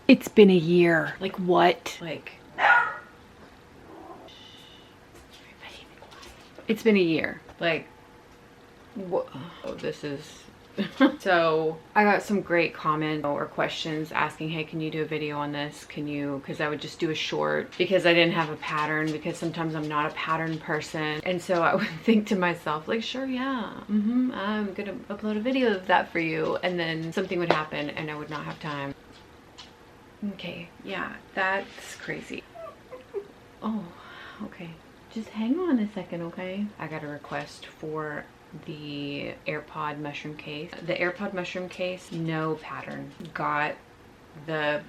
It's been a year. Like what? Like, it's been a year. Like, what? Oh, this is... So I got some great comments or questions asking, hey, can you do a video on this? Can you, because I would just do a short because I didn't have a pattern, because sometimes I'm not a pattern person. And so I would think to myself, like, sure, yeah, I'm gonna upload a video of that for you. And then something would happen and I would not have time. Okay, yeah, that's crazy. Oh, okay. Just hang on a second, okay? I got a request for the AirPod mushroom case. The AirPod mushroom case, no pattern. Got the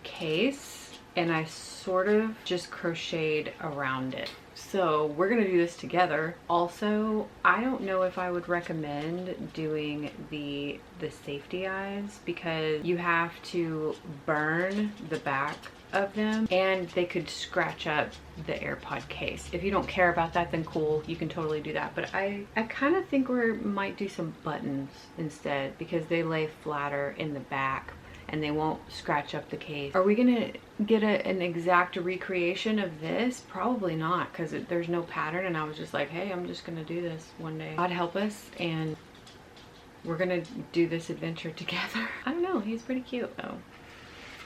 case and I sort of just crocheted around it. So we're gonna do this together. Also, I don't know if I would recommend doing the safety eyes, because you have to burn the back of them and they could scratch up the AirPod case. If you don't care about that, then cool, you can totally do that. But I kind of think we might do some buttons instead, because they lay flatter in the back and they won't scratch up the case. Are we gonna get an exact recreation of this? Probably not, because there's no pattern, and I was just like, hey, I'm just gonna do this one day. God help us, and we're gonna do this adventure together. I don't know, he's pretty cute though.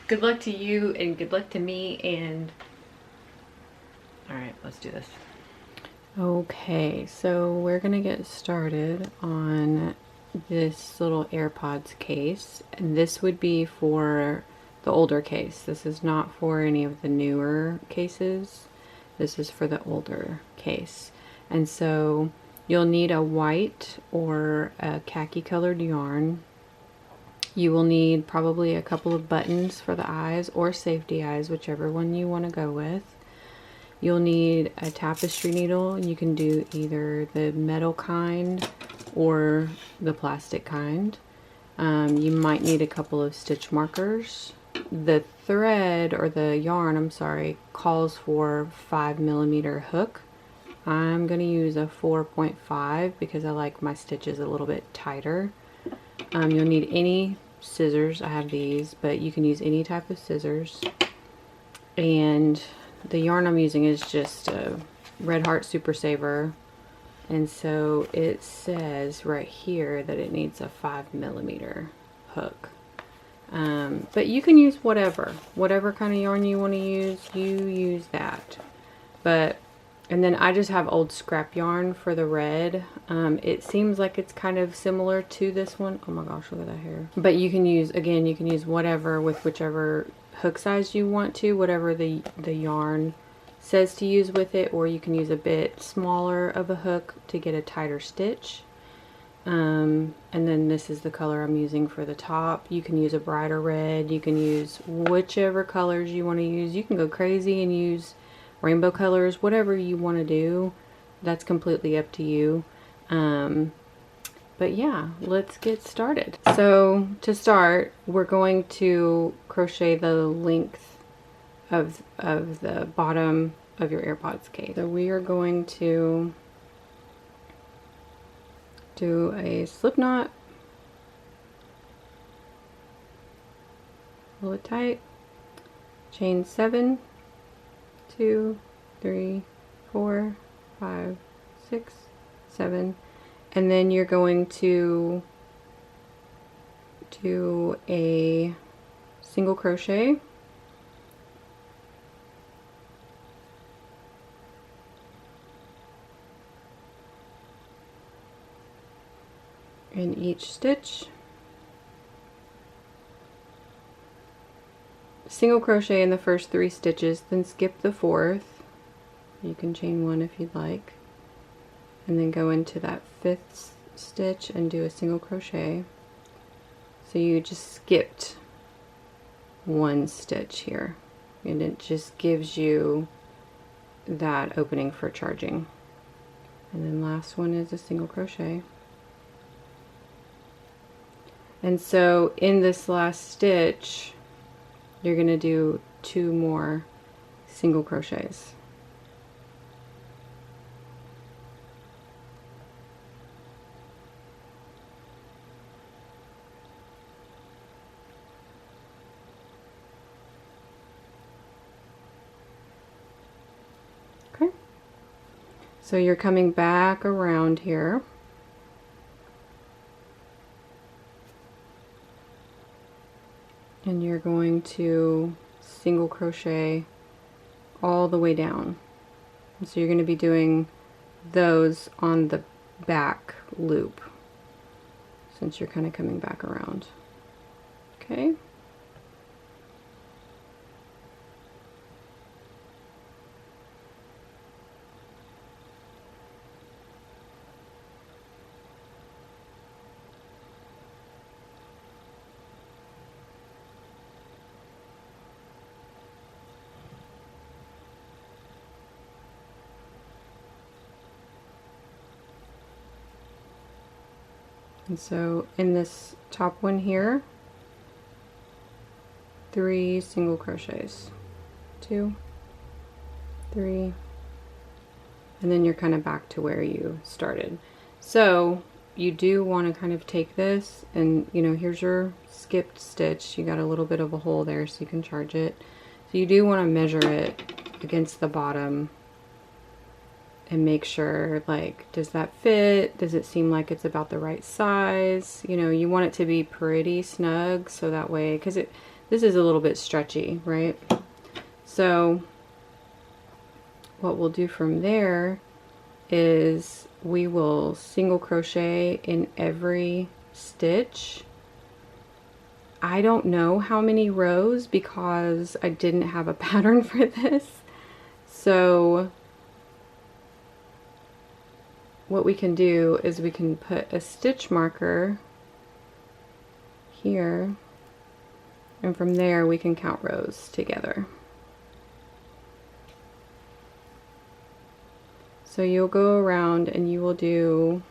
Good luck to you and good luck to me, and all right, let's do this. Okay, so we're gonna get started on this little AirPods case, and this would be for the older case. This is not for any of the newer cases. This is for the older case. And so you'll need a white or a khaki colored yarn. You will need probably a couple of buttons for the eyes or safety eyes, whichever one you want to go with. You'll need a tapestry needle, and you can do either the metal kind or the plastic kind. You might need a couple of stitch markers. The thread, or the yarn, I'm sorry, calls for 5mm hook. I'm going to use a 4.5 because I like my stitches a little bit tighter. You'll need any scissors. I have these, but you can use any type of scissors. And the yarn I'm using is just a Red Heart Super Saver, and so it says right here that it needs a 5mm hook. But you can use whatever kind of yarn you want to use, you use that. And then I just have old scrap yarn for the red. It seems like it's kind of similar to this one. Oh my gosh, look at that hair. But you can use, again, you can use whatever with whichever hook size you want to, whatever the yarn says to use with it, or you can use a bit smaller of a hook to get a tighter stitch. And then this is the color I'm using for the top. You can use a brighter red, you can use whichever colors you want to use. You can go crazy and use rainbow colors, whatever you want to do, that's completely up to you. But yeah, let's get started. So to start, we're going to crochet the length of the bottom of your AirPods case. So we are going to do a slip knot, pull it tight, chain 7, 2, 3, 4, 5, 6, 7, and then you're going to do a single crochet in each stitch, single crochet in the first 3 stitches, then skip the 4th. You can chain 1 if you'd like, and then go into that 5th stitch and do a single crochet. So you just skipped 1 stitch here, and it just gives you that opening for charging. And then last one is a single crochet. And so in this last stitch, you're going to do 2 more single crochets. So you're coming back around here. And you're going to single crochet all the way down. And so you're going to be doing those on the back loop since you're kind of coming back around. Okay. And so in this top one here, 3 single crochets, 2, 3, and then you're kind of back to where you started. So you do want to kind of take this and, you know, here's your skipped stitch. You got a little bit of a hole there so you can charge it. So you do want to measure it against the bottom and make sure, like, does that fit? Does it seem like it's about the right size? You know, you want it to be pretty snug so that way, because this is a little bit stretchy, right? So what we'll do from there is we will single crochet in every stitch. I don't know how many rows because I didn't have a pattern for this. So what we can do is we can put a stitch marker here, and from there we can count rows together. So you'll go around and you will do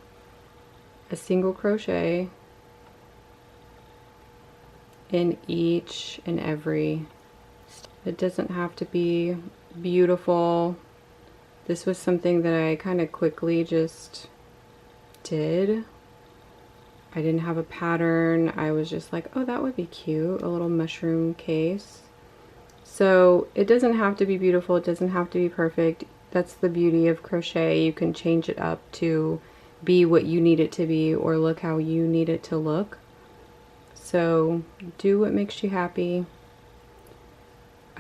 a single crochet in each and every stitch. It doesn't have to be beautiful. This was something that I kind of quickly just did. I didn't have a pattern. I was just like, oh, that would be cute, a little mushroom case. So it doesn't have to be beautiful. It doesn't have to be perfect. That's the beauty of crochet. You can change it up to be what you need it to be or look how you need it to look. So do what makes you happy.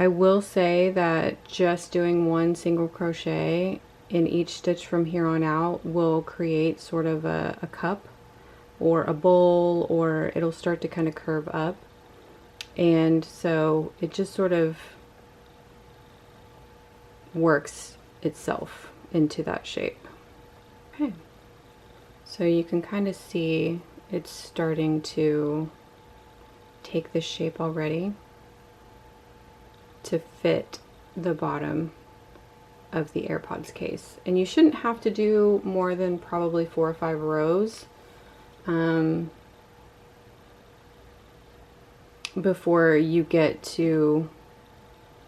I will say that just doing one single crochet in each stitch from here on out will create sort of a cup or a bowl, or it'll start to kind of curve up. And so it just sort of works itself into that shape. Okay. So you can kind of see it's starting to take this shape already to fit the bottom of the Airpods case. And you shouldn't have to do more than probably 4 or 5 rows before you get to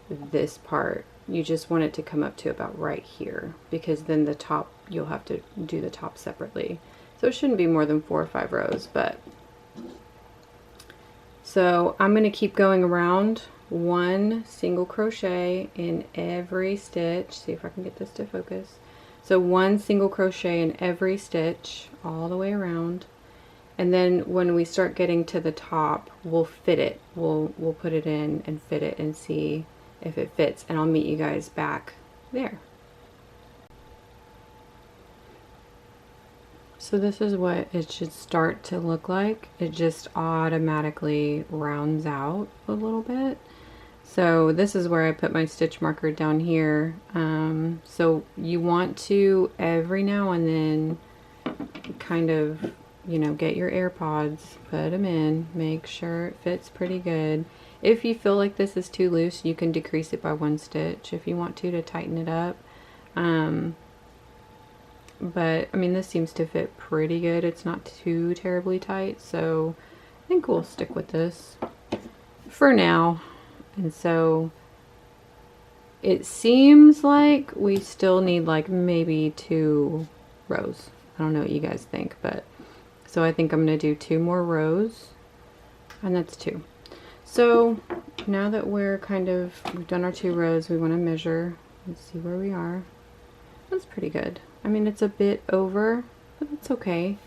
this part. You just want it to come up to about right here, because then the top, you'll have to do the top separately. So it shouldn't be more than 4 or 5 rows, but so I'm going to keep going around, one single crochet in every stitch. See if I can get this to focus. So one single crochet in every stitch all the way around, and then when we start getting to the top, we'll fit it. We'll put it in and fit it and see if it fits, and I'll meet you guys back there. So this is what it should start to look like. It just automatically rounds out a little bit. So this is where I put my stitch marker down here. So you want to every now and then kind of, you know, get your Airpods, put them in, make sure it fits pretty good. If you feel like this is too loose, you can decrease it by 1 stitch if you want to tighten it up. But I mean, this seems to fit pretty good. It's not too terribly tight, so I think we'll stick with this for now. And so it seems like we still need like maybe 2 rows. I don't know what you guys think, but so I think I'm gonna do 2 more rows, and that's 2. So now that we've done our 2 rows, we want to measure and see where we are. That's pretty good. I mean, it's a bit over, but it's okay.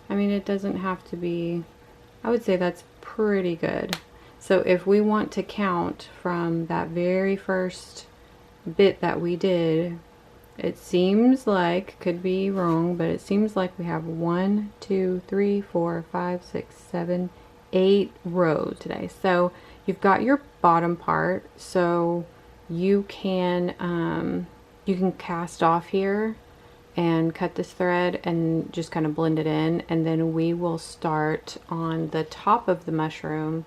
I mean, it doesn't have to be, I would say that's pretty good. So if we want to count from that very first bit that we did, it seems like, could be wrong, but it seems like we have 1, 2, 3, 4, 5, 6, 7, 8 rows today. So you've got your bottom part, so you can cast off here and cut this thread and just kind of blend it in, and then we will start on the top of the mushroom